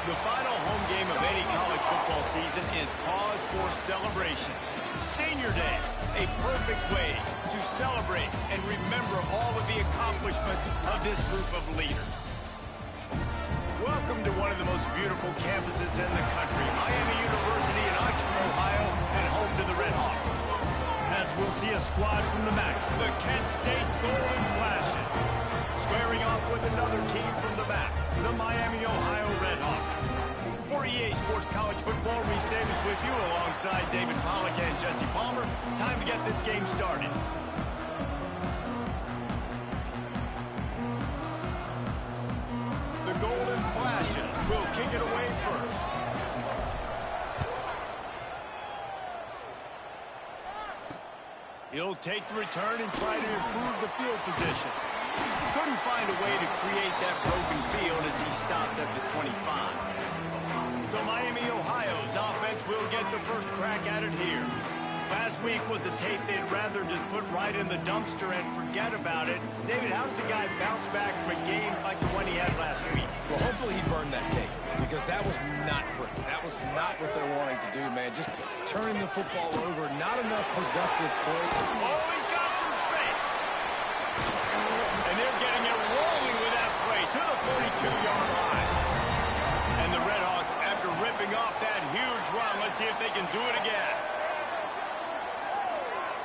The final home game of any college football season is cause for celebration. Senior Day, a perfect way to celebrate and remember all of the accomplishments of this group of leaders. Welcome to one of the most beautiful campuses in the country, Miami University in Oxford, Ohio, and home to the Red Hawks. As we'll see a squad from the MAC, the Kent State Golden Flashes, squaring off with another team from the MAC, the Miami, Ohio Red Hawks. For EA Sports College Football, Reese Davis with you alongside David Pollack and Jesse Palmer. Time to get this game started. The Golden Flashes will kick it away first. He'll take the return and try to improve the field position. Couldn't find a way to create that broken field as he stopped at the 25. So Miami, Ohio's offense will get the first crack at it here. Last week was a tape they'd rather just put right in the dumpster and forget about it. David, how does a guy bounce back from a game like the one he had last week? Well, hopefully he burned that tape, because that was not pretty. That was not what they're wanting to do, man. Just turning the football over, not enough productive plays. Oh, he's got some space. And they're getting it rolling with that play to the 42-yard line. And the Red Hawks, after ripping off that huge run, let's see if they can do it again.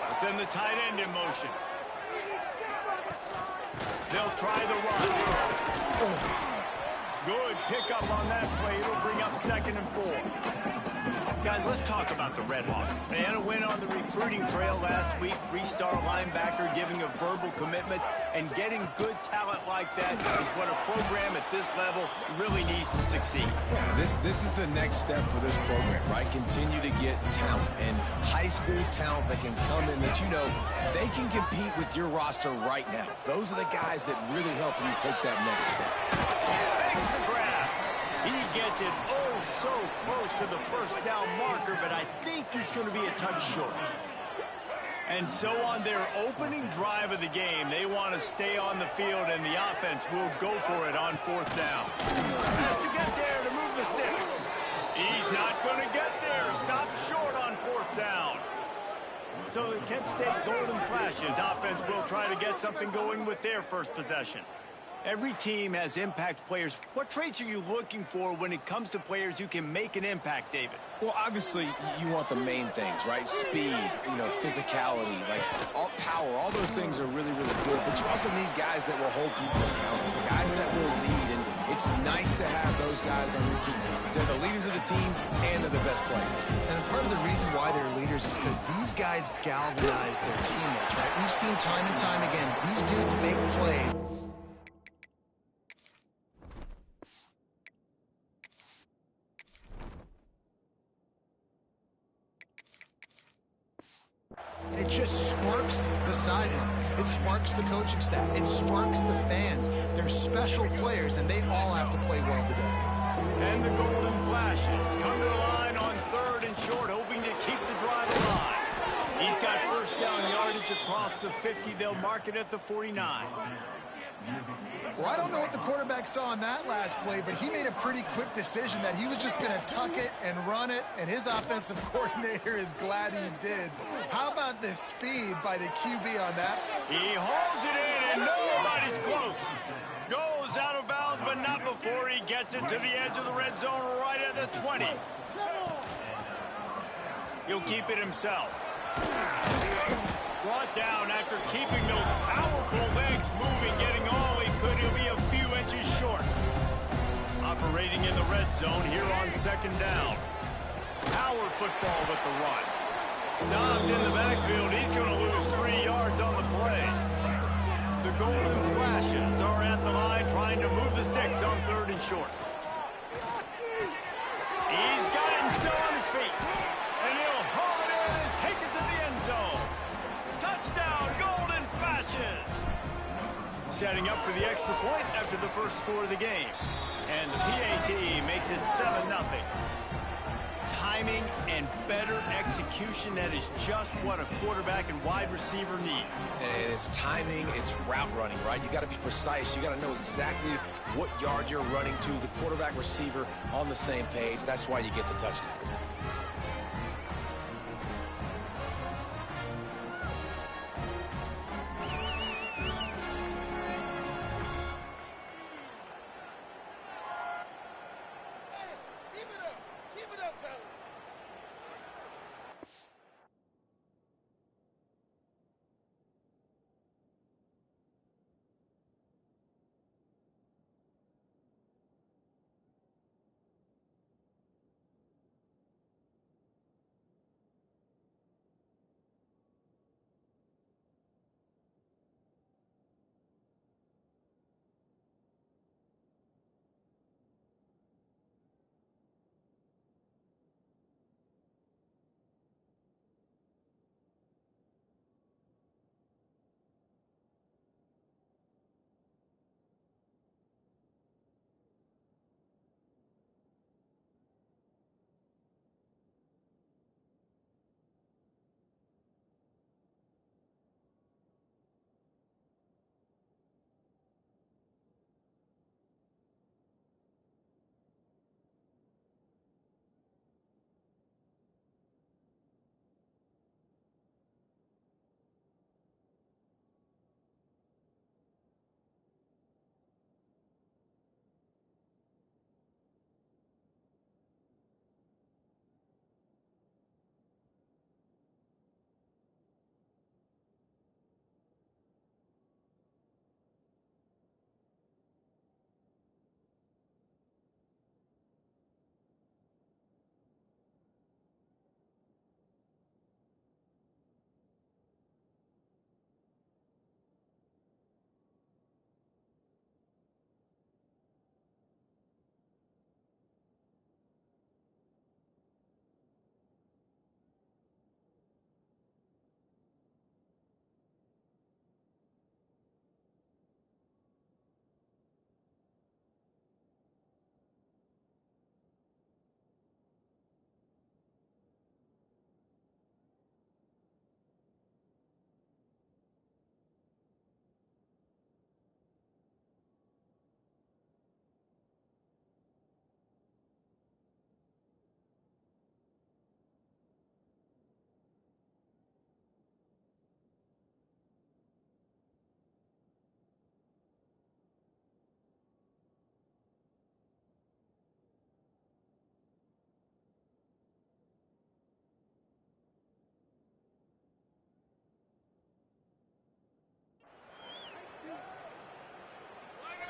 They'll send the tight end in motion. They'll try the run. Good pickup on that play. It'll bring up 2nd and 4. Guys, let's talk about the Red Hawks. They had a win on the recruiting trail last week. 3-star linebacker giving a verbal commitment, and getting good talent like that is what a program at this level really needs to succeed. Yeah, this is the next step for this program, right? Continue to get talent, and high school talent that can come in that, you know, they can compete with your roster right now. Those are the guys that really help you take that next step. Thanks to grab. He gets it so close to the first down marker, but I think he's going to be a touch short. And so on their opening drive of the game, they want to stay on the field, and the offense will go for it on 4th down. Has to get there to move the sticks. He's not going to get there. Stop short on 4th down. So the Kent State Golden Flashes offense will try to get something going with their first possession. Every team has impact players. What traits are you looking for when it comes to players who can make an impact, David? Well, obviously, you want the main things, right? Speed, you know, physicality, like all power. All those things are really, really good. But you also need guys that will hold people accountable, guys that will lead. And it's nice to have those guys on your team. They're the leaders of the team, and they're the best players. And part of the reason why they're leaders is because these guys galvanize their teammates, right? We've seen time and time again, these dudes make plays. It just sparks the sideline. It sparks the coaching staff. It sparks the fans. They're special players, and they all have to play well today. And the Golden Flashes come to the line on 3rd and short, hoping to keep the drive alive. He's got first down yardage across the 50. They'll mark it at the 49. Well, I don't know what the quarterback saw on that last play, but he made a pretty quick decision that he was just going to tuck it and run it, and his offensive coordinator is glad he did. How about the speed by the QB on that? He holds it in, and nobody's close. Goes out of bounds, but not before he gets it to the edge of the red zone right at the 20. He'll keep it himself. Brought down after keeping those powerful legs moving, getting all he could. He'll be a few inches short. Operating in the red zone here on 2nd down. Power football with the run. Stopped in the backfield. He's going to lose 3 yards on the play. The Golden Flashes are at the line trying to move the sticks on 3rd and short. He's got it and still on his feet. And he'll haul it in and take it to the end zone. Touchdown, Golden Flashes! Setting up for the extra point after the first score of the game. And the PAT makes it 7-0. Timing and better execution, that is just what a quarterback and wide receiver need. And it's timing, it's route running, right? You got to be precise. You got to know exactly what yard you're running to, the quarterback receiver on the same page. That's why you get the touchdown.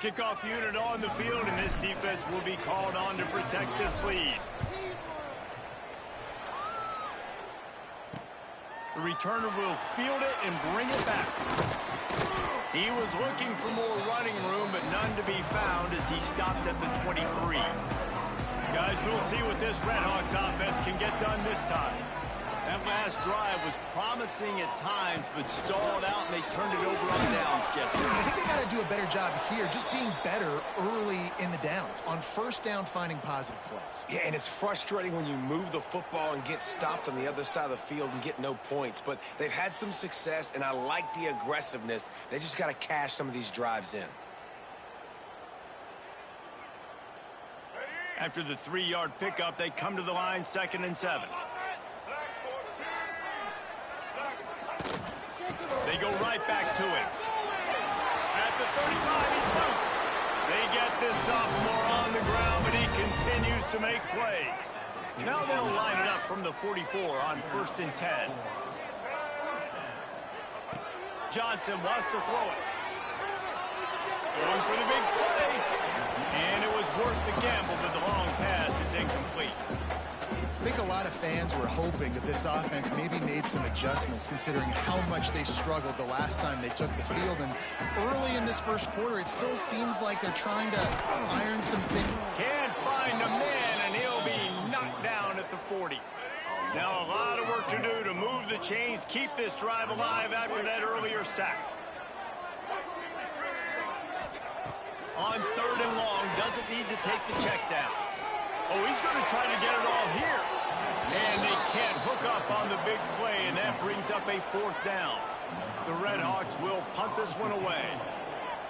Kickoff unit on the field, and this defense will be called on to protect this lead. The returner will field it and bring it back. He was looking for more running room, but none to be found as he stopped at the 23. Guys, we'll see what this Redhawks offense can get done this time. That last drive was promising at times, but stalled out, and they turned it over on downs, Jesse. I think they got to do a better job here, just being better early in the downs, on first down finding positive plays. Yeah, and it's frustrating when you move the football and get stopped on the other side of the field and get no points. But they've had some success, and I like the aggressiveness. They just got to cash some of these drives in. After the 3-yard pickup, they come to the line, 2nd and 7. They go right back to him. At the 35, he's loose. They get this sophomore on the ground, but he continues to make plays. Now they'll line it up from the 44 on 1st and 10. Johnson wants to throw it. Going for the big play. And it was worth the gamble, but the long pass is incomplete. I think a lot of fans were hoping that this offense maybe made some adjustments considering how much they struggled the last time they took the field. And early in this first quarter, it still seems like they're trying to iron some things. Can't find a man, and he'll be knocked down at the 40. Now a lot of work to do to move the chains, keep this drive alive after that earlier sack. On 3rd and long, doesn't need to take the check down. Oh, he's going to try to get it all here. And they can't hook up on the big play, and that brings up a 4th down. The Redhawks will punt this one away.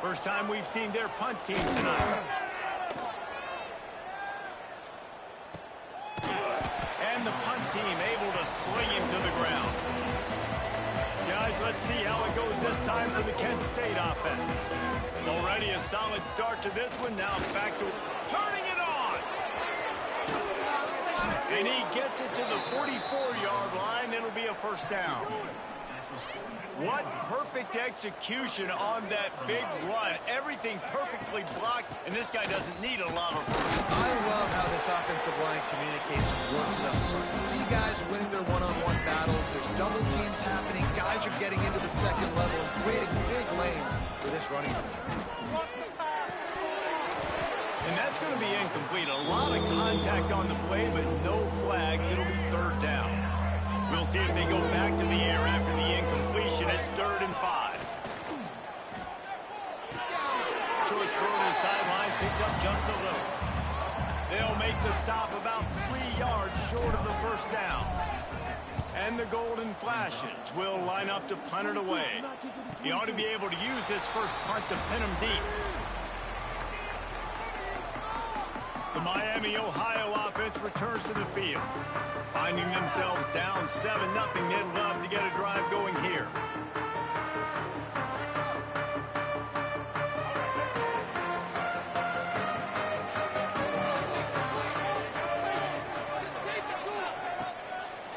First time we've seen their punt team tonight. And the punt team able to sling him to the ground. Guys, let's see how it goes this time for the Kent State offense. Already a solid start to this one. Now back to turning it on. And he gets it to the 44-yard line. It'll be a first down. What perfect execution on that big run. Everything perfectly blocked, and this guy doesn't need a lot of room. I love how this offensive line communicates and works up front. You see guys winning their one-on-one battles. There's double teams happening. Guys are getting into the second level and creating big lanes for this running back. And that's going to be incomplete. A lot of contact on the play, but no flags. It'll be third down. We'll see if they go back to the air after the incompletion. It's 3rd and 5. Short throw to the sideline, picks up just a little. They'll make the stop about 3 yards short of the first down. And the Golden Flashes will line up to punt it away. He ought to be able to use this first punt to pin him deep. The Miami, Ohio offense returns to the field. Finding themselves down 7-0, they'd love to get a drive going here.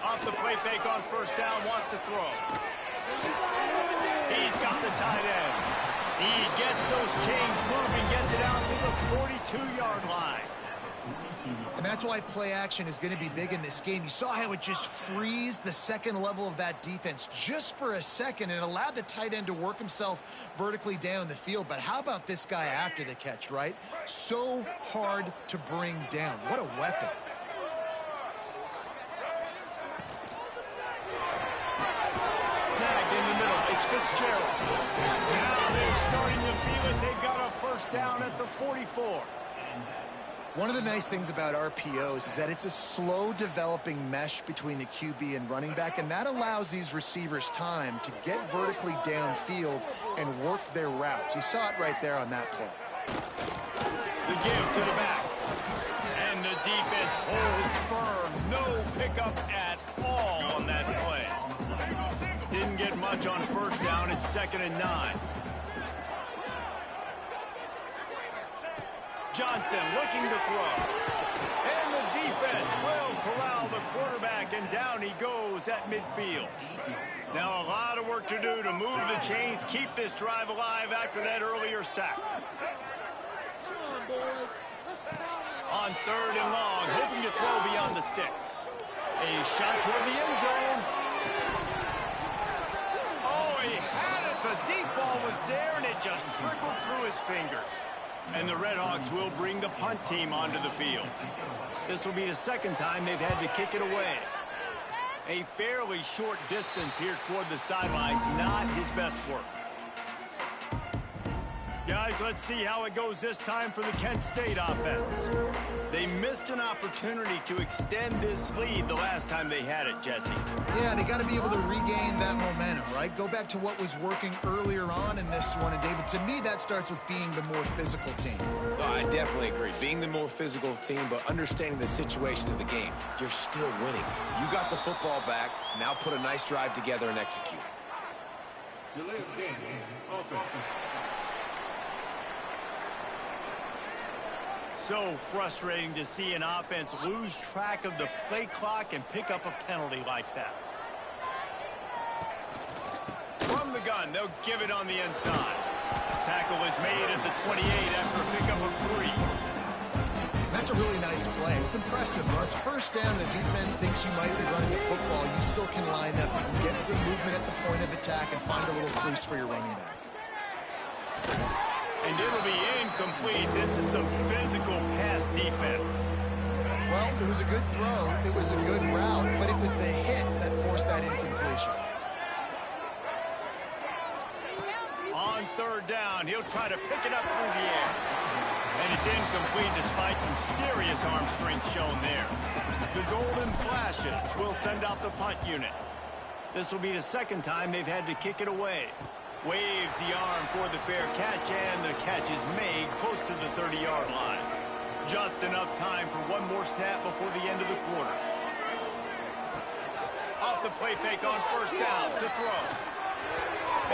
Off the play fake on first down, wants to throw. He's got the tight end. He gets those chains moving, gets it out to the 42-yard line. And that's why play action is going to be big in this game. You saw how it just frees the second level of that defense just for a second and allowed the tight end to work himself vertically down the field. But how about this guy after the catch, right? So hard to bring down. What a weapon. Snagged in the middle. It's Fitzgerald. Now they're starting to feel it. They've got a first down at the 44. One of the nice things about RPOs is that it's a slow developing mesh between the QB and running back, and that allows these receivers time to get vertically downfield and work their routes. You saw it right there on that play. The give to the back. And the defense holds firm. No pickup at all on that play. Didn't get much on first down. It's 2nd and 9. Johnson looking to throw. And the defense will corral the quarterback, and down he goes at midfield. Now a lot of work to do to move the chains, keep this drive alive after that earlier sack. On 3rd and long, hoping to throw beyond the sticks. A shot toward the end zone. Oh, he had it. The deep ball was there, and it just trickled through his fingers. And the Redhawks will bring the punt team onto the field. This will be the second time they've had to kick it away. A fairly short distance here toward the sidelines, not his best work. Guys, let's see how it goes this time for the Kent State offense. They missed an opportunity to extend this lead the last time they had it, Jesse. Yeah, they got to be able to regain that momentum, right? Go back to what was working earlier on in this one. And, David, to me, that starts with being the more physical team. No, I definitely agree. Being the more physical team, but understanding the situation of the game. You're still winning. You got the football back. Now put a nice drive together and execute. Delay of game. Offense. So frustrating to see an offense lose track of the play clock and pick up a penalty like that. From the gun, they'll give it on the inside. Tackle is made at the 28 after a pickup of 3. That's a really nice play. It's impressive. When it's first down and the defense thinks you might be running the football, you still can line up and get some movement at the point of attack and find a little crease for your running back. And it'll be incomplete. This is some physical pass defense. Well, it was a good throw. It was a good route, but it was the hit that forced that incompletion. On 3rd down, he'll try to pick it up through the air. And it's incomplete despite some serious arm strength shown there. The Golden Flashes will send out the punt unit. This will be the second time they've had to kick it away. Waves the arm for the fair catch, and the catch is made close to the 30-yard line. Just enough time for one more snap before the end of the quarter. Off the play fake on first down to throw.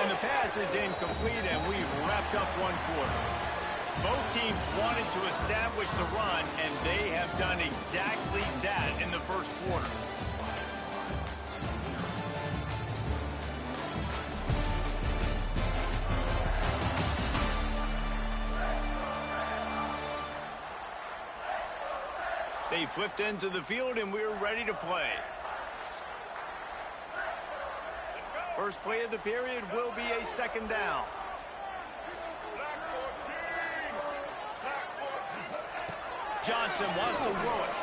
And the pass is incomplete, and we've wrapped up one quarter. Both teams wanted to establish the run, and they have done exactly that in the first quarter. They flipped into the field, and we're ready to play. First play of the period will be a second down. Johnson wants to throw it.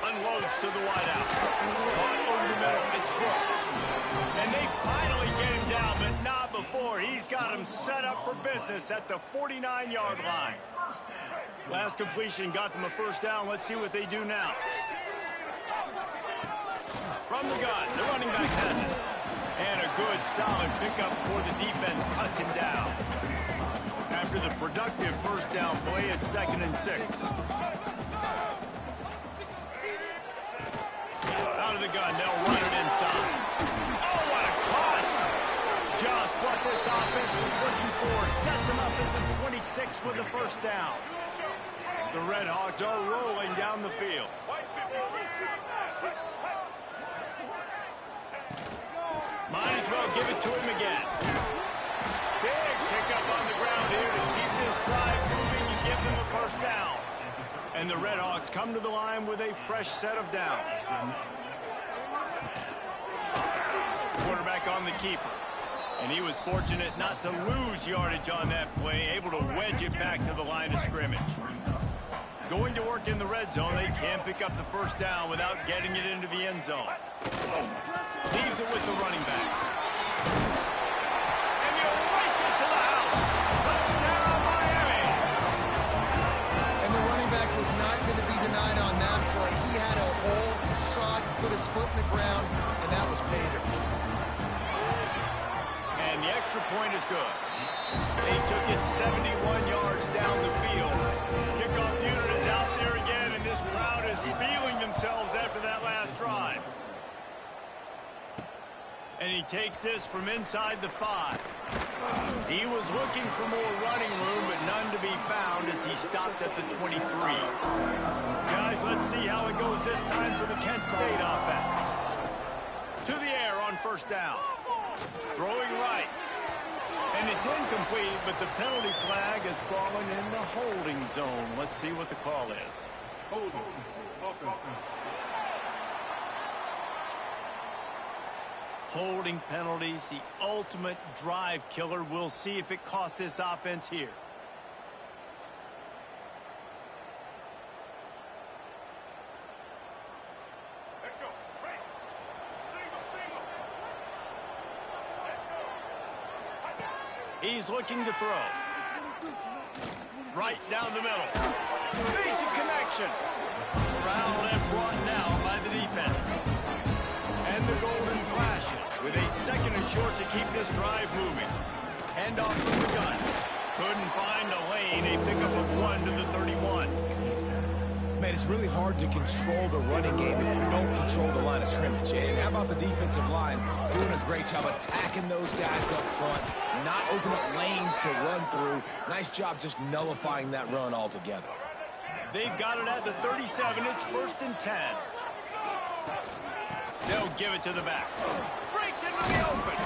Unloads to the wideout. Caught over the middle. It's Brooks. And they finally get him down, but not before. He's got him set up for business at the 49-yard line. Last completion got them a first down. Let's see what they do now. From the gun, the running back has it. And a good, solid pickup before the defense cuts him down. After the productive first down play, it's 2nd and 6. Out of the gun, they'll run it inside. Oh, what a cut! Just what this offense was looking for. Sets him up at the 26 with the first down. The Red Hawks are rolling down the field. Might as well give it to him again. Big pickup on the ground here to keep this drive moving and give them a first down. And the Red Hawks come to the line with a fresh set of downs. Quarterback on the keeper. And he was fortunate not to lose yardage on that play, able to wedge it back to the line of scrimmage. Going to work in the red zone, they can't pick up the first down without getting it into the end zone. Leaves it with the running back. And he'll race it to the house. Touchdown, Miami. And the running back was not going to be denied on that play. He had a hole, he saw it, put his foot in the ground, and that was paid. And the extra point is good. They took it 71 yards down the field. Kickoff unit is out there again, and this crowd is feeling themselves after that last drive. And he takes this from inside the 5. He was looking for more running room, but none to be found as he stopped at the 23. Guys, let's see how it goes this time for the Kent State offense. To the air on first down. Throwing right. And it's incomplete, but the penalty flag has fallen in the holding zone. Let's see what the call is. Holding. Offense. Holding penalties, the ultimate drive killer. We'll see if it costs this offense here. Let's go. Break. Single. He's looking to throw. Right down the middle. Basic connection. Corralled and brought down by the defense. And the Golden flashes with a 2nd and short to keep this drive moving. Hand off from the gun. Couldn't find a lane. A pickup of 1 to the 31. Man, it's really hard to control the running game if you don't control the line of scrimmage. And how about the defensive line doing a great job attacking those guys up front, not opening up lanes to run through. Nice job just nullifying that run altogether. They've got it at the 37. It's 1st and 10. They'll give it to the back. Breaks into the open.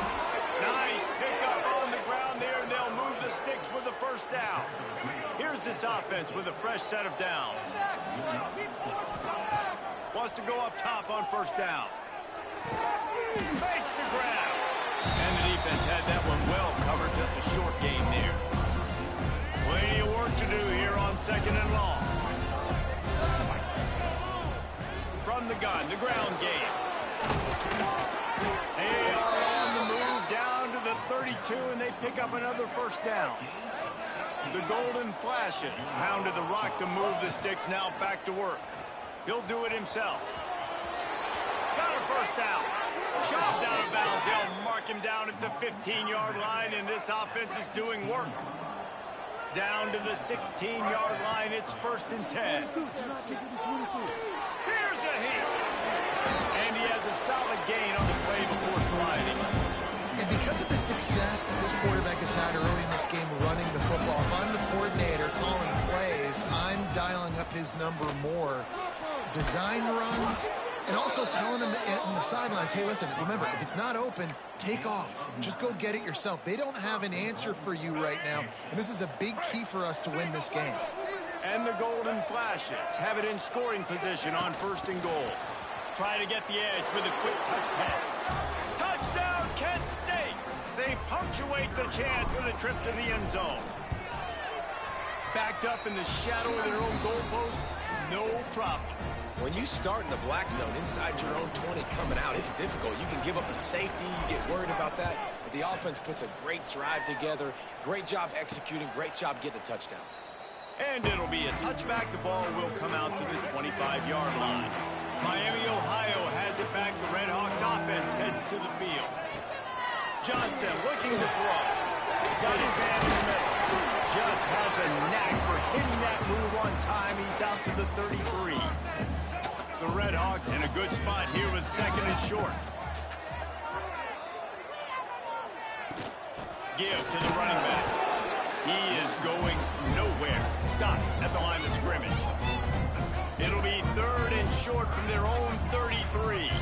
Nice pickup on the ground there, and they'll move the sticks with the first down. Here's this offense with a fresh set of downs. Wants to go up top on first down. Makes the grab. And the defense had that one well covered. Just a short game there. Plenty of work to do here on 2nd and long. From the gun, the ground game. They are on the move down to the 32, and they pick up another first down. The Golden flashes. Pounded the rock to move the sticks. Now back to work. He'll do it himself. Got a first down. Chopped out of bounds. They'll mark him down at the 15-yard line, and this offense is doing work. Down to the 16-yard line. It's 1st and 10. Here's a hit. And he has a solid gain on the play before sliding. And because of the success that this quarterback has had early in this game running the football, if I'm the coordinator calling plays, I'm dialing up his number more. Design runs, and also telling him on the sidelines, hey, listen, remember, if it's not open, take off. Just go get it yourself. They don't have an answer for you right now, and this is a big key for us to win this game. And the Golden Flashes have it in scoring position on 1st and goal. Trying to get the edge with a quick touch pass. Touchdown, Kent State! They punctuate the chance with a trip to the end zone. Backed up in the shadow of their own goalpost, no problem. When you start in the black zone inside your own 20 coming out, it's difficult. You can give up a safety. You get worried about that. But the offense puts a great drive together. Great job executing. Great job getting a touchdown. And it'll be a touchback. The ball will come out to the 25-yard line. Miami, Ohio has it back. The Red Hawks offense heads to the field. Johnson looking to throw. Got his man in the middle. Just has a knack for hitting that move on time. He's out to the 33. The Red Hawks in a good spot here with 2nd and short. Give to the running back. He is going nowhere. Stop at the line of scrimmage. It'll be 3rd and short from their own 33.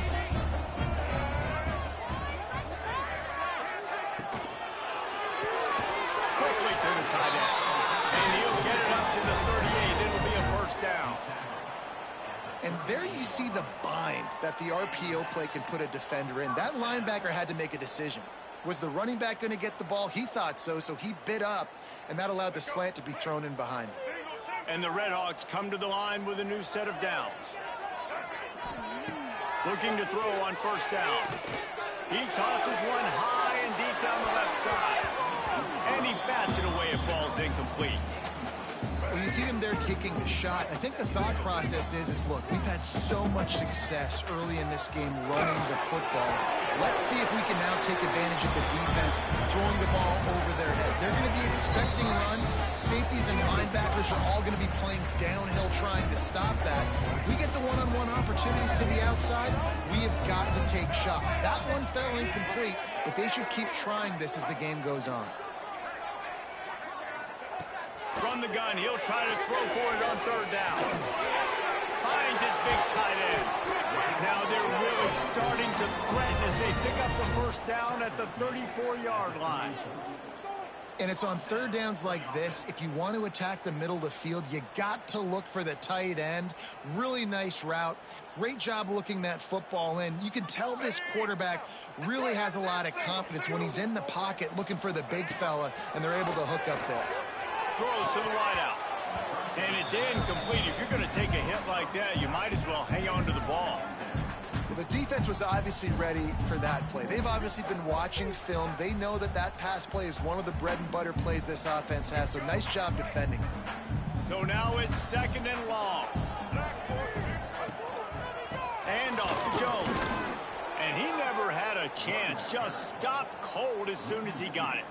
Quickly to the tight end. And he'll get it up to the 38. It'll be a 1st down. And there you see the bind that the RPO play can put a defender in. That linebacker had to make a decision. Was the running back going to get the ball? He thought so, so he bit up, and that allowed the slant to be thrown in behind him. And the Red Hawks come to the line with a new set of downs. Looking to throw on 1st down. He tosses one high and deep down the left side. And he bats it away. It falls incomplete. Well, you see him there taking the shot. I think the thought process is look, we've had so much success early in this game running the football. Let's see if we can now take advantage of the defense throwing the ball over their head. They're going to be expecting run. Safeties and linebackers are all going to be playing downhill trying to stop that. If we get the one-on-one opportunities to the outside, we have got to take shots. That one fell incomplete, but they should keep trying this as the game goes on. Run the gun. He'll try to throw for it on 3rd down. Finds his big tight end. Now they're really starting to threaten as they pick up the 1st down at the 34-yard line. And it's on 3rd downs like this. If you want to attack the middle of the field, you got to look for the tight end. Really nice route. Great job looking that football in. You can tell this quarterback really has a lot of confidence when he's in the pocket looking for the big fella, and they're able to hook up there. Throws to the wideout. And it's incomplete. If you're going to take a hit like that, you might as well hang on to the ball. Well, the defense was obviously ready for that play. They've obviously been watching film. They know that that pass play is one of the bread and butter plays this offense has, so nice job defending. So now it's 2nd and long. And off to Jones. And he never had a chance. Just stopped cold as soon as he got it.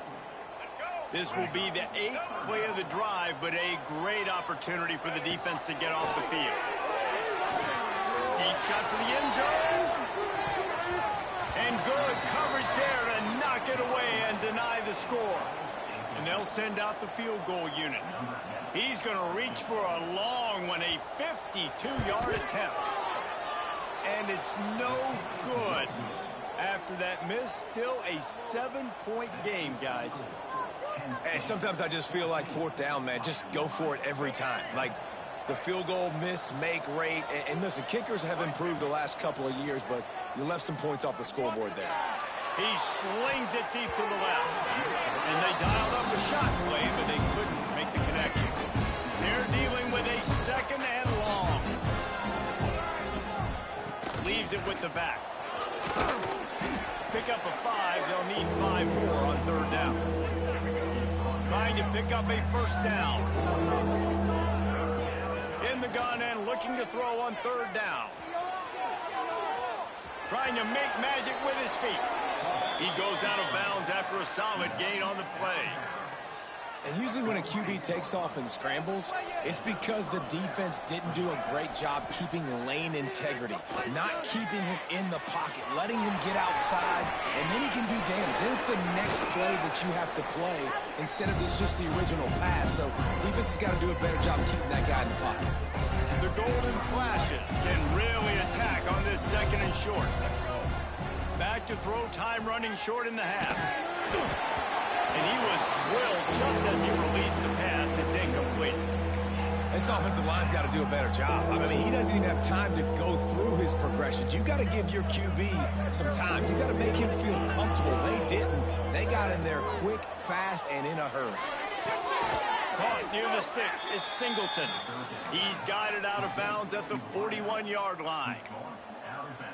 This will be the 8th play of the drive, but a great opportunity for the defense to get off the field. Deep shot for the end zone. And good coverage there to knock it away and deny the score. And they'll send out the field goal unit. He's going to reach for a long one, a 52-yard attempt. And it's no good. After that miss, still a 7-point game, guys. Hey, sometimes I just feel like 4th down, man. Just go for it every time. Like the field goal miss, make rate. And listen, kickers have improved the last couple of years, but you left some points off the scoreboard there. He slings it deep to the left. And they dialed up a shot play, but they couldn't make the connection. They're dealing with a 2nd and long. Leaves it with the back. Pick up a 5. They'll need 5 more on 3rd down. Trying to pick up a 1st down. In the gun and looking to throw on 3rd down. trying to make magic with his feet. He goes out of bounds after a solid gain on the play. And usually when a QB takes off and scrambles, it's because the defense didn't do a great job keeping lane integrity, not keeping him in the pocket, letting him get outside, and then he can do damage. Then it's the next play that you have to play instead of just the original pass. So defense has got to do a better job keeping that guy in the pocket. The Golden Flashes can really attack on this second and short. Back to throw, time running short in the half. And he was drilled just as he released the pass. It's incomplete. This offensive line's got to do a better job. I mean, he doesn't even have time to go through his progressions. You've got to give your QB some time. You've got to make him feel comfortable. They didn't. They got in there quick, fast, and in a hurry. Caught near the sticks. It's Singleton. He's guided out of bounds at the 41-yard line.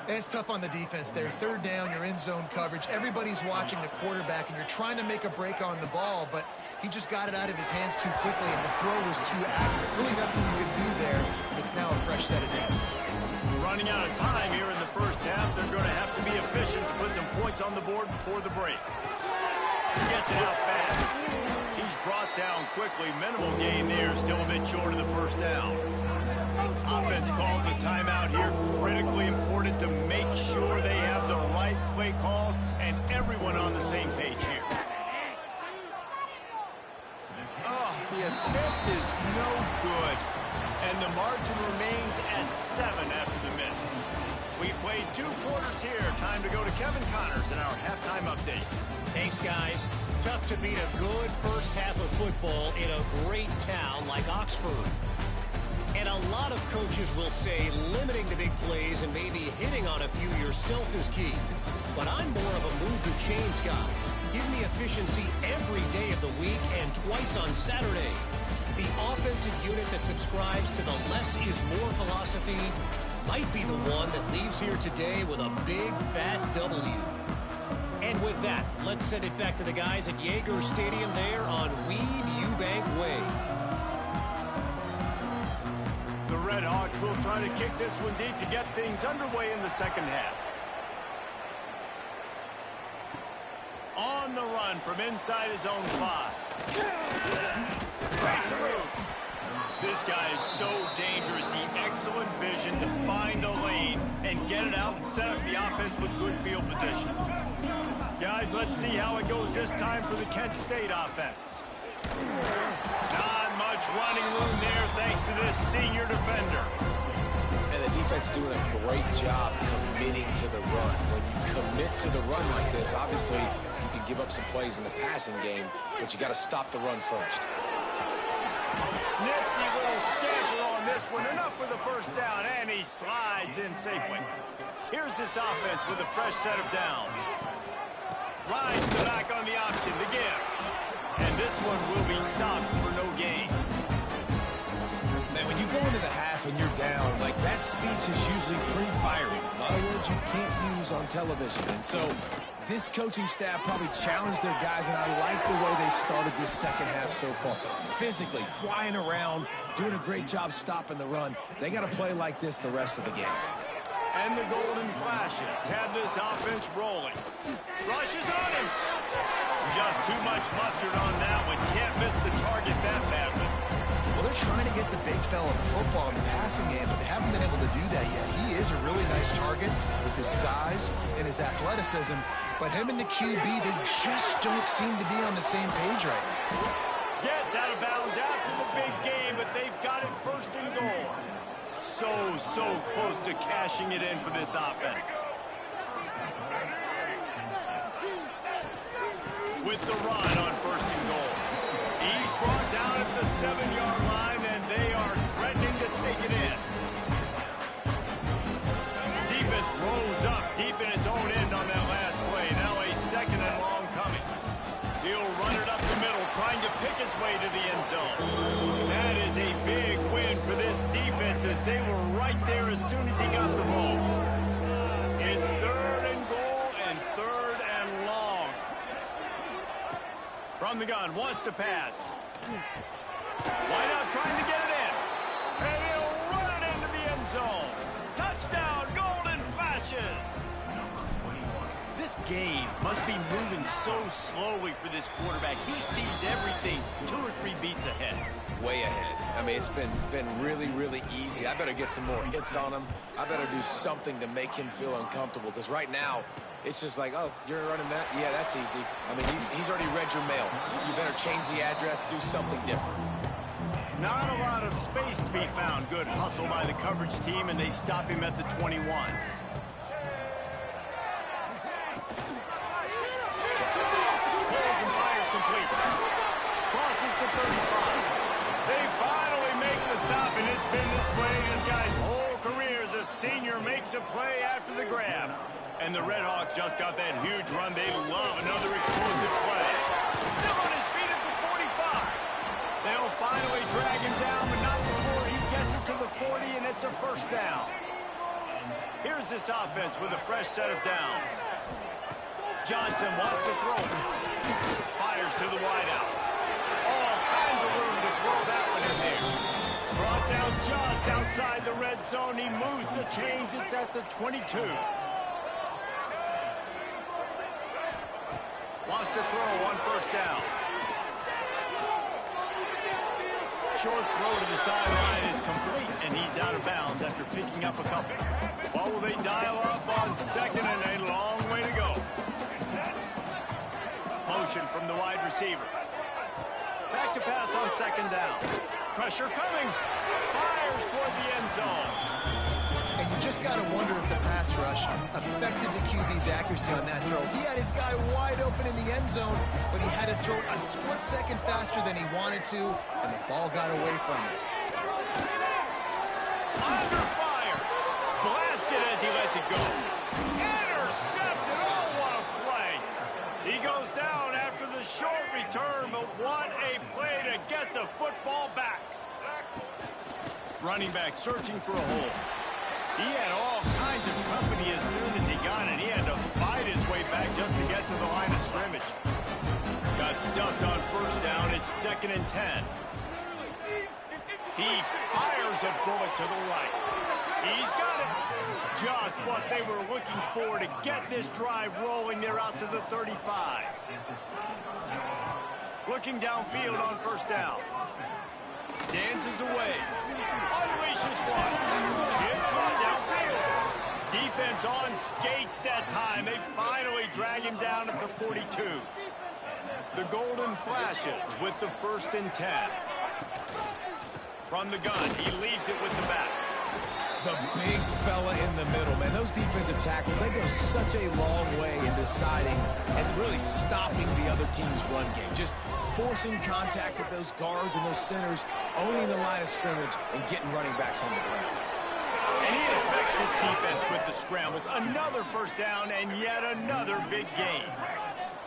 It's tough on the defense there. Third down, you're in zone coverage. Everybody's watching the quarterback, and you're trying to make a break on the ball, but he just got it out of his hands too quickly, and the throw was too accurate. Really nothing you could do there. It's now a fresh set of downs. Running out of time here in the first half. They're going to have to be efficient to put some points on the board before the break. He gets it out fast. He's brought down quickly. Minimal gain there. Still a bit short of the first down. Offense calls a timeout here. Critically important to make sure they have the right play call and everyone on the same page here. Oh, the attempt is no good. And the margin remains at 7 after the miss. We played 2 quarters here. Time to go to Kevin Connors in our halftime update. Thanks, guys. Tough to beat a good first half of football in a great town like Oxford. And a lot of coaches will say limiting the big plays and maybe hitting on a few yourself is key. But I'm more of a move the chains guy. Give me efficiency every day of the week and twice on Saturday. The offensive unit that subscribes to the less is more philosophy might be the one that leaves here today with a big fat W. And with that, let's send it back to the guys at Yager Stadium there on Weed Eubank Way. The Red Hawks will try to kick this one deep to get things underway in the second half. On the run from inside his own 5. Breaks a move. This guy is so dangerous. The excellent vision to find a lane and get it out and set up the offense with good field position. Guys, let's see how it goes this time for the Kent State offense. Not much running room there thanks to this senior defender. And the defense doing a great job committing to the run. When you commit to the run like this, obviously you can give up some plays in the passing game, but you got to stop the run first. Nifty little scamper on this one. Enough for the first down, and he slides in safely. Here's this offense with a fresh set of downs. Rides the back on the option, the give. And this one will be stopped for no gain. Man, when you go into the half and you're down, like that speech is usually pretty fiery. A lot of words you can't use on television. And so this coaching staff probably challenged their guys, and I like the way they started this second half so far. Physically, flying around, doing a great job stopping the run. They got to play like this the rest of the game. And the Golden Flashes have this offense rolling. Rushes on him. Just too much mustard on that one. Can't miss the target that badly. Well, they're trying to get the big fella the football in the passing game, but they haven't been able to do that yet. He is a really nice target with his size and his athleticism, but him and the QB, they just don't seem to be on the same page right now. Gets out of bounds after the big game, but they've got it first and goal. So close to cashing it in for this offense. With the run on first and goal. He's brought down at the 7-yard line, and they are threatening to take it in. Defense rose up deep in its own end on that last play. Now a second and long coming. He'll run it up the middle, trying to pick its way to the end zone. That is a big win for this defense, as they were right there as soon as he got the ball. It's third and goal and third and long. From the gun, wants to pass. Whiteout trying to get it in. And he'll run it into the end zone. Touchdown, Golden Flashes. this game must be moving so slowly for this quarterback. He sees everything 2 or 3 beats ahead. Way ahead. I mean, it's been really, really easy. I better get some more hits on him. I better do something to make him feel uncomfortable, because right now, it's just like, oh, you're running that? Yeah, that's easy. I mean, he's already read your mail. You better change the address, do something different. Not a lot of space to be found. Good hustle by the coverage team, and they stop him at the 21. Pulls and fires complete. Crosses the 35. They finally make the stop, and it's been this way this guy's whole career as a senior makes a play after the grab. And the Red Hawks just got that huge run. They love another explosive play. Still on his feet at the 45. They'll finally drag him down, but not before he gets it to the 40, and it's a first down. Here's this offense with a fresh set of downs. Johnson wants to throw it. Fires to the wideout. All kinds of room to throw that one in there. Brought down just outside the red zone. He moves the chains. It's at the 22. Wants to throw on first down. Short throw to the sideline is complete, and he's out of bounds after picking up a couple. What will they dial up on second, and a long way to go. Motion from the wide receiver. Back to pass on second down. Pressure coming. Fires toward the end zone. And you just got to wonder if the pass rush affected the QB's accuracy on that throw. He had his guy wide open in the end zone, but he had to throw a split second faster than he wanted to, and the ball got away from him. Under fire. Blasted as he lets it go. Intercepted. Oh, what a play. He goes down after the short return, but what a play to get the football back. Running back searching for a hole. He had all kinds of company as soon as he got it. He had to fight his way back just to get to the line of scrimmage. Got stuffed on first down. It's 2nd and 10. He fires a bullet to the right. He's got it. Just what they were looking for to get this drive rolling. They're out to the 35. Looking downfield on first down. Dances away. Unleashes one. Gets caught downfield. Defense on skates that time. They finally drag him down at the 42. The Golden Flashes with the 1st and 10. From the gun, he leaves it with the back. The big fella in the middle, man. Those defensive tackles, they go such a long way in deciding and really stopping the other team's run game. Just forcing contact with those guards and those centers, owning the line of scrimmage, and getting running backs on the ground. And he affects his defense with the scrambles. Another first down and yet another big gain.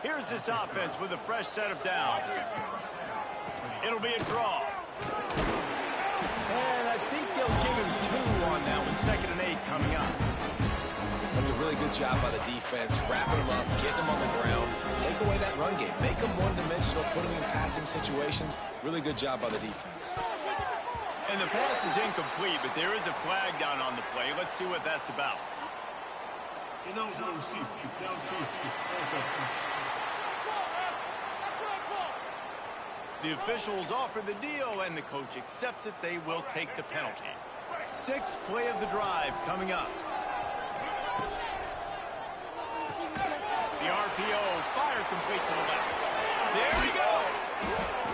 Here's this offense with a fresh set of downs. It'll be a draw. And I think they'll give him 2 on that one. 2nd and 8 coming up. That's a really good job by the defense, wrapping them up, getting them on the ground, take away that run game, make them one-dimensional, put them in passing situations. Really good job by the defense. And the pass is incomplete, but there is a flag down on the play. Let's see what that's about. The officials offer the deal, and the coach accepts it. They will take the penalty. 6th play of the drive coming up. The RPO, fire complete to the left. There he goes.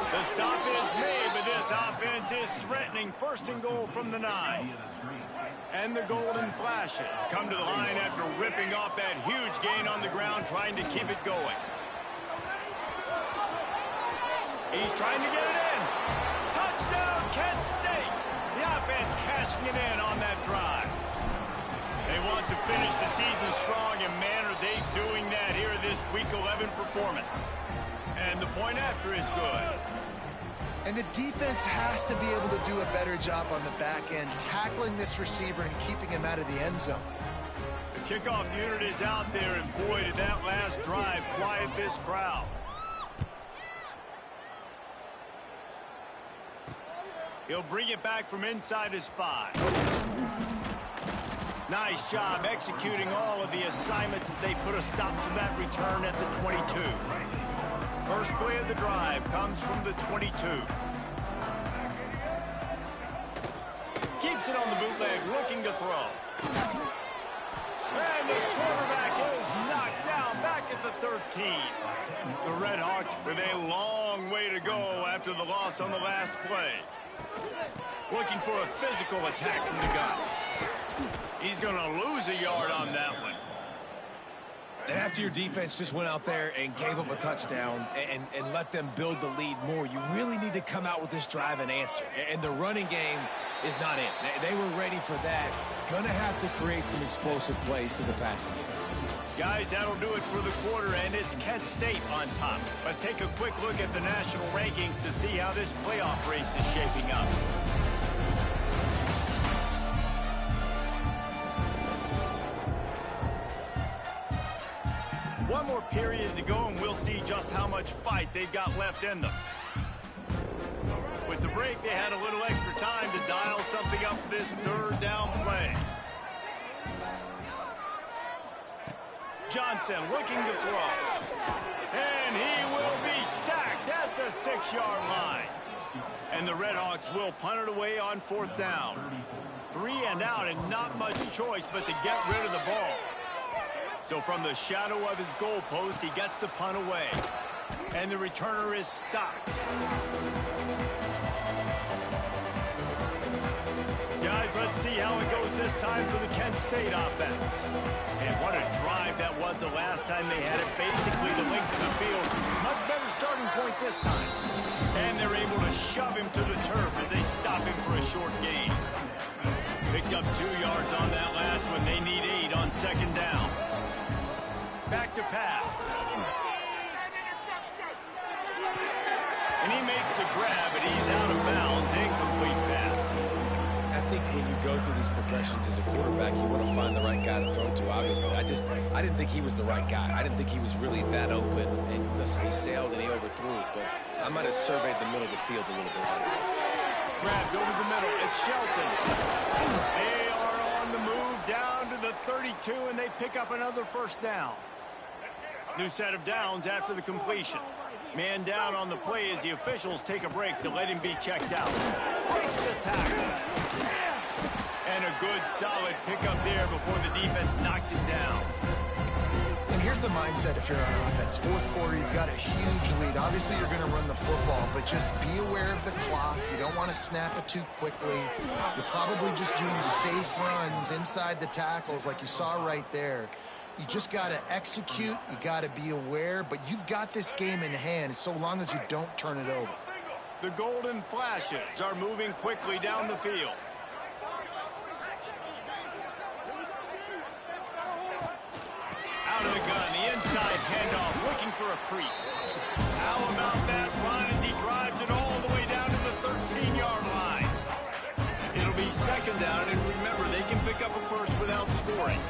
The stop is made, but this offense is threatening. 1st and goal from the 9. And the Golden Flashes come to the line after ripping off that huge gain on the ground, trying to keep it going. He's trying to get it in. Touchdown, Kent State. The offense cashing it in on that drive. They want to finish the season strong, and man, are they doing that here this Week 11 performance. And the point after is good. And the defense has to be able to do a better job on the back end, tackling this receiver and keeping him out of the end zone. The kickoff unit is out there, and boy, did that last drive quiet this crowd. He'll bring it back from inside his 5. Nice job executing all of the assignments as they put a stop to that return at the 22. First play of the drive comes from the 22. Keeps it on the bootleg, looking to throw. And the quarterback is knocked down back at the 13. The Red Hawks with a long way to go after the loss on the last play. Looking for a physical attack from the gun. He's going to lose a yard on that one. And after your defense just went out there and gave up a touchdown and let them build the lead more, you really need to come out with this drive and answer. And the running game is not in. They were ready for that. Gonna have to create some explosive plays to the passing game. Guys, that'll do it for the quarter, and it's Kent State on top. Let's take a quick look at the national rankings to see how this playoff race is shaping up. One more period to go, and we'll see just how much fight they've got left in them. With the break, they had a little extra time to dial something up for this third down play. Johnson looking to throw. And he will be sacked at the 6-yard line. And the Redhawks will punt it away on 4th down. 3 and out, and not much choice but to get rid of the ball. So from the shadow of his goal post, he gets the punt away. And the returner is stopped. Guys, let's see how it goes this time for the Kent State offense. And what a drive that was the last time they had it. Basically the length of the field. Much better starting point this time. And they're able to shove him to the turf as they stop him for a short gain. Picked up 2 yards on that last one. They need 8 on 2nd down. Back to pass. And he makes the grab, but he's out of bounds. Incomplete pass. I think when you go through these progressions as a quarterback, you want to find the right guy to throw to. Obviously, I didn't think he was the right guy. I didn't think he was really that open. And listen, he sailed and he overthrew it, but I might have surveyed the middle of the field a little bit better. Grabbed over the middle. It's Shelton. They are on the move down to the 32, and they pick up another 1st down. New set of downs after the completion. Man down on the play as the officials take a break to let him be checked out. Breaks the tackle. And a good, solid pickup there before the defense knocks it down. And here's the mindset if you're on offense. 4th quarter, you've got a huge lead. Obviously, you're going to run the football, but just be aware of the clock. You don't want to snap it too quickly. You're probably just doing safe runs inside the tackles like you saw right there. You just got to execute. You got to be aware, but you've got this game in hand so long as you don't turn it over. The Golden Flashes are moving quickly down the field. Out of the gun, the inside handoff, looking for a crease. How about that run as he drives it all the way down to the 13-yard line? It'll be 2nd down, and remember, they can pick up a first without scoring.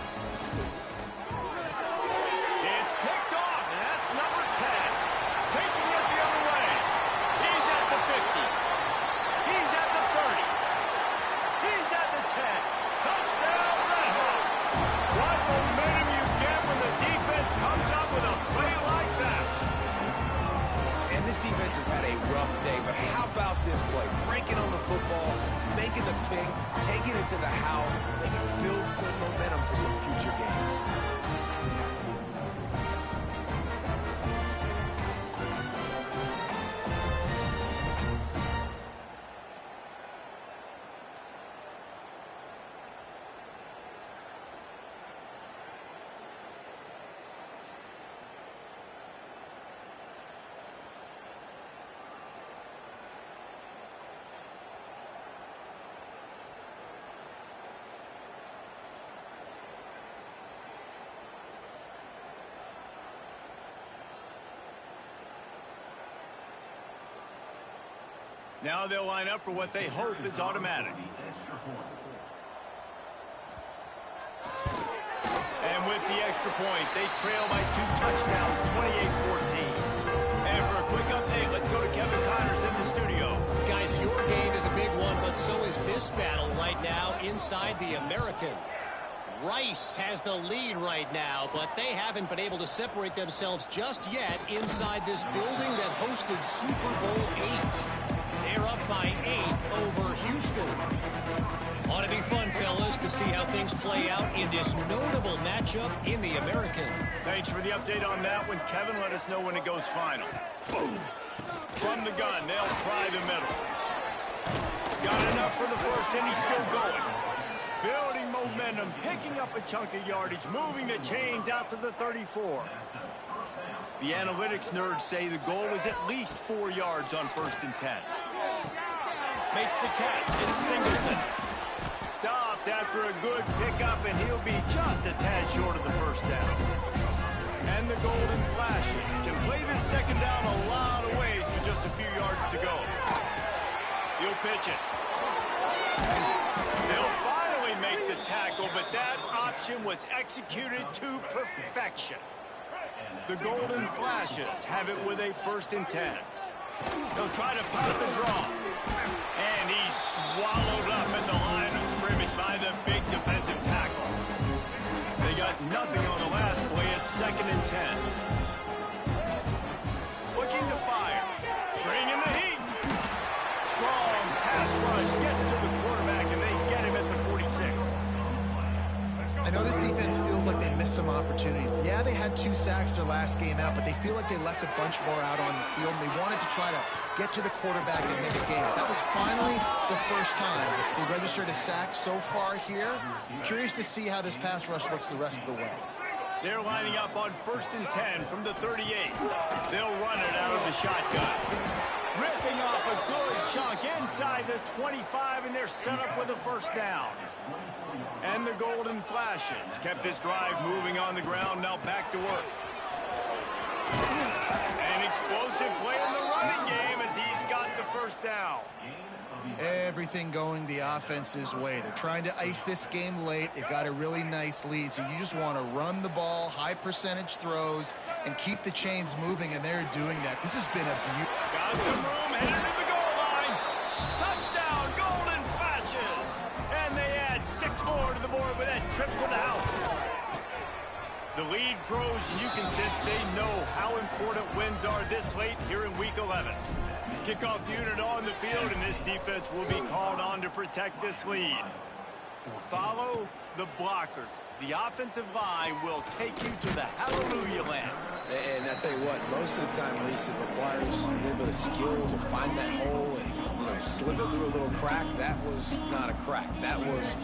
It's picked off, and that's number 10. Taking it the other way. He's at the 50. He's at the 30. He's at the 10. Touchdown, Redhawks. What momentum you get when the defense comes up with a play like that. And this defense has had a rough day, but how about this play? Breaking on the football, making the pick, taking it to the house, maybe build some momentum for some future games. Now they'll line up for what they hope is automatic. And with the extra point, they trail by 2 touchdowns, 28-14. And for a quick update, let's go to Kevin Connors in the studio. Guys, your game is a big one, but so is this battle right now inside the American. Rice has the lead right now, but they haven't been able to separate themselves just yet inside this building that hosted Super Bowl VIII. They're up by 8 over Houston. Ought to be fun, fellas, to see how things play out in this notable matchup in the American. Thanks for the update on that one, Kevin. Let us know when it goes final. Boom. From the gun, they'll try the middle. Got enough for the first, and he's still going. Building momentum, picking up a chunk of yardage, moving the chains out to the 34. The analytics nerds say the goal is at least 4 yards on 1st and 10. Makes the catch. It's Singleton. Stopped after a good pickup, and he'll be just a tad short of the first down. And the Golden Flashes can play this second down a lot of ways with just a few yards to go. He'll pitch it. They'll finally make the tackle, but that option was executed to perfection. The Golden Flashes have it with a 1st and 10. They'll try to pop the draw. And he's swallowed up at the line of scrimmage by the big defensive tackle. They got nothing on the last play. It's 2nd and 10. Looking to fire. Bringing the heat. Strong pass rush gets to the quarterback, and they get him at the 46. I know this defense feels like they missed some opportunities. Yeah, they had 2 sacks their last game out, but they feel like they left a bunch more out on the field, and they wanted to try to get to the quarterback in this game. That was finally the first time they registered a sack so far here. Curious to see how this pass rush looks the rest of the way. They're lining up on 1st and 10 from the 38. They'll run it out of the shotgun. Ripping off a good chunk inside the 25, and they're set up with a 1st down. And the Golden Flashes kept this drive moving on the ground. Now back to work. An explosive play in the running game as he's got the 1st down. Everything going the offense's way. They're trying to ice this game late. They've got a really nice lead, so you just want to run the ball, high percentage throws, and keep the chains moving, and they're doing that. This has been a beautiful... Got some room, headed to the goal line. Touchdown, Golden Flashes. And they add 6 more to the board with that trip to the house. The lead grows, and you can sense they know how important wins are this late here in Week 11. Kickoff unit on the field, and this defense will be called on to protect this lead. Follow the blockers. The offensive line will take you to the hallelujah land. And I tell you what, most of the time, Reese, it requires a little bit of skill to find that hole and slither through a little crack. That was not a crack. That was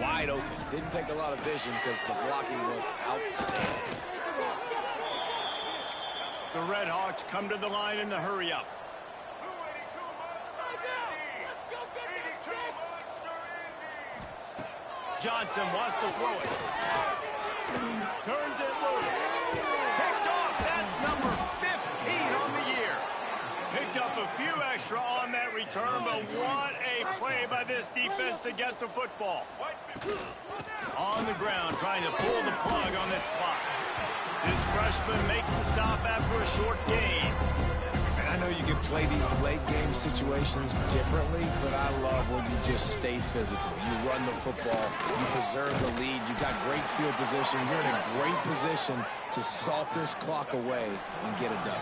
wide open. Didn't take a lot of vision because the blocking was outstanding. The Red Hawks come to the line in the hurry-up. Johnson wants to throw it. Turns it loose. Picked off. That's number 15 on the year. Picked up a few extra on that return, but what a play by this defense to get the football. On the ground, trying to pull the plug on this clock. This freshman makes the stop after a short gain. I know you can play these late game situations differently, but I love when you just stay physical. You run the football, you preserve the lead, you got great field position, you're in a great position to salt this clock away and get a W.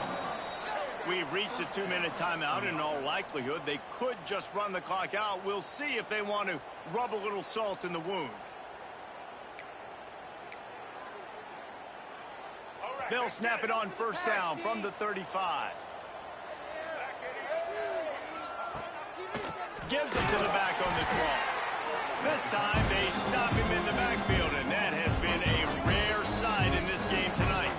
We've reached a 2-minute timeout. In all likelihood, they could just run the clock out. We'll see if they want to rub a little salt in the wound. They'll snap it on 1st down from the 35. Gives it to the back on the draw. This time they stop him in the backfield, and that has been a rare sight in this game tonight.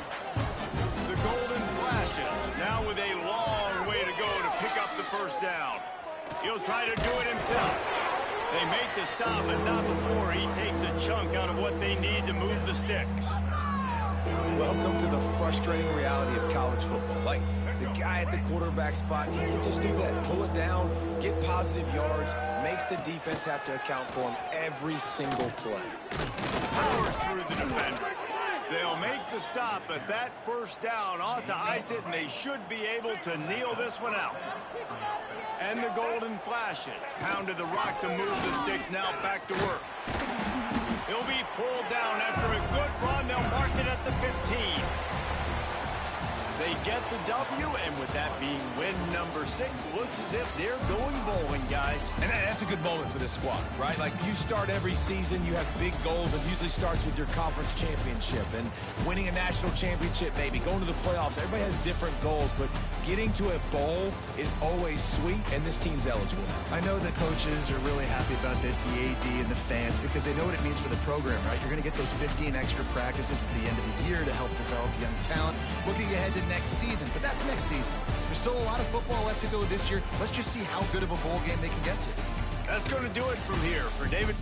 The Golden Flashes now with a long way to go to pick up the 1st down. He'll try to do it himself. They make the stop, but not before he takes a chunk out of what they need to move the sticks. Welcome to the frustrating reality of college football. Like, the guy at the quarterback spot, he can just do that. Pull it down, get positive yards, makes the defense have to account for him every single play. Powers through the defender. They'll make the stop, but that 1st down ought to ice it, and they should be able to kneel this one out. And the Golden Flashes pounded the rock to move the sticks, now back to work. He'll be pulled down after a good run. They'll mark it at the 15. They get the W, and with that being win number 6, looks as if they're going bowling, guys. And that's a good moment for this squad, right? Like, you start every season, you have big goals. It usually starts with your conference championship and winning a national championship, maybe going to the playoffs. Everybody has different goals, but getting to a bowl is always sweet, and this team's eligible. I know the coaches are really happy about this, the AD and the fans, because they know what it means for the program, right? You're going to get those 15 extra practices at the end of the year to help develop young talent. Looking ahead to next season, but that's next season. There's still a lot of football left to go this year. Let's just see how good of a bowl game they can get to. That's going to do it from here. For David